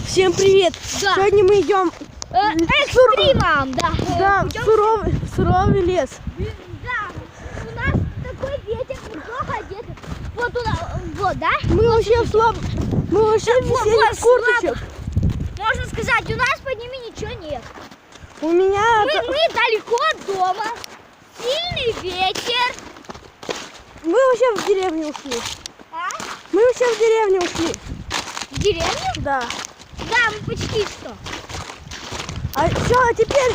Всем привет! Да. Сегодня мы идем экстримом, да, в суровый лес. Да, у нас такой ветер, плохо одеты. Вот у нас, вот, да? Мы вообще висели в курточках. Можно сказать, у нас под ними ничего нет. У меня... Мы далеко от дома, сильный ветер. Мы вообще в деревню ушли. А? Мы вообще в деревню ушли. В деревню? Да. Да, мы почти что. А все, а теперь...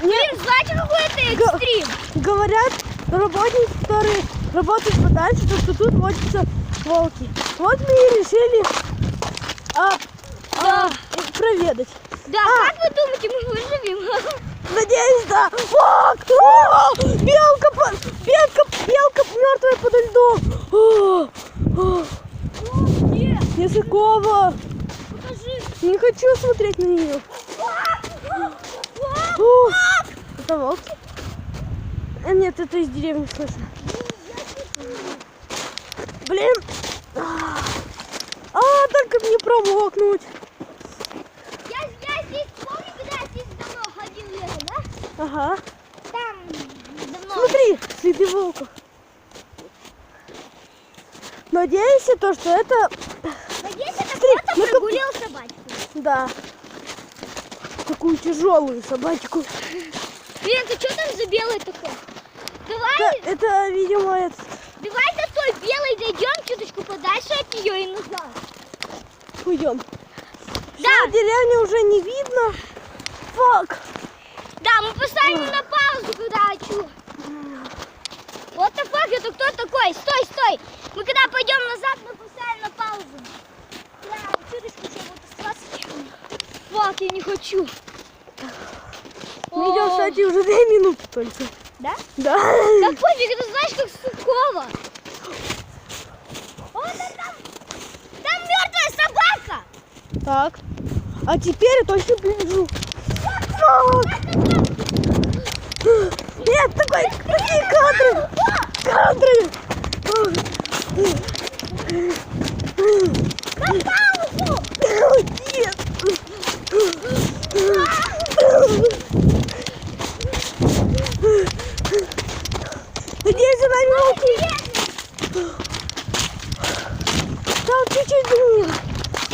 Блин, знаете, какой это экстрим? Говорят работники, которые работают подальше, что тут водятся волки. Вот мы и решили проведать. Да, как вы думаете, мы выживем? Надеюсь, да. О, белка мертвая подо льдом. Где? Языкова. Покажи. Не хочу смотреть на нее. Это волки? Нет, это из деревни слышно. Блин. Только мне промокнуть. Я здесь, помню, когда я здесь давно ходил летом, да? Ага. Там давно. Смотри, следы волков. Надеюсь, что это... Надеюсь, это кто-то прогулял собачку. Да. Такую тяжелую собачку. Блин, ты что там за белый такой? Давай. Да, это, видимо, Давай до той белой дойдем чуточку подальше от нее и назад. Уйдем. Да. Деревни уже не видно. Фак. Да, мы поставим на паузу, когда хочу. Вот the fuck, это кто такой? Стой, стой. Мы когда пойдем назад, мы поставим на паузу. Да, чуточку еще буду оставаться. Фак, я не хочу. Мы идем, кстати, уже 2 минуты только. Да? Да. Да пофиг, это знаешь, как суково. Вон там мертвая собака. Так. А теперь я точно приближу. Нет, такие кадры. На паузу. Нет. Надеюсь, она не волки. Там чуть-чуть до меня.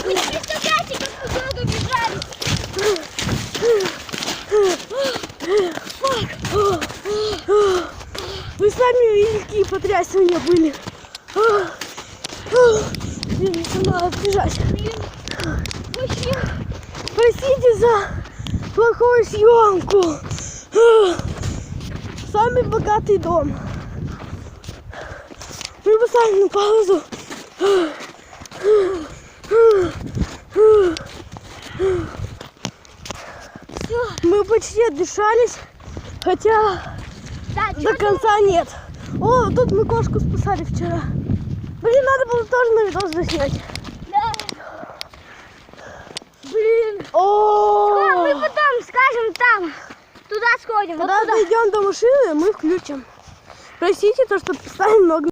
Вы не представляете, как мы долго бежали. Вы сами видели, какие потрясения были. Блин, надо бежать. Простите за плохую съемку. Самый богатый дом. Мы поставим на паузу. Мы почти отдышались, хотя до конца нет. О, тут мы кошку спасали вчера. Блин, надо было тоже на видос заснять. Да. Блин. О, Мы потом скажем там, туда сходим. Когда дойдем до машины, мы включим. Простите, то, что поставим много.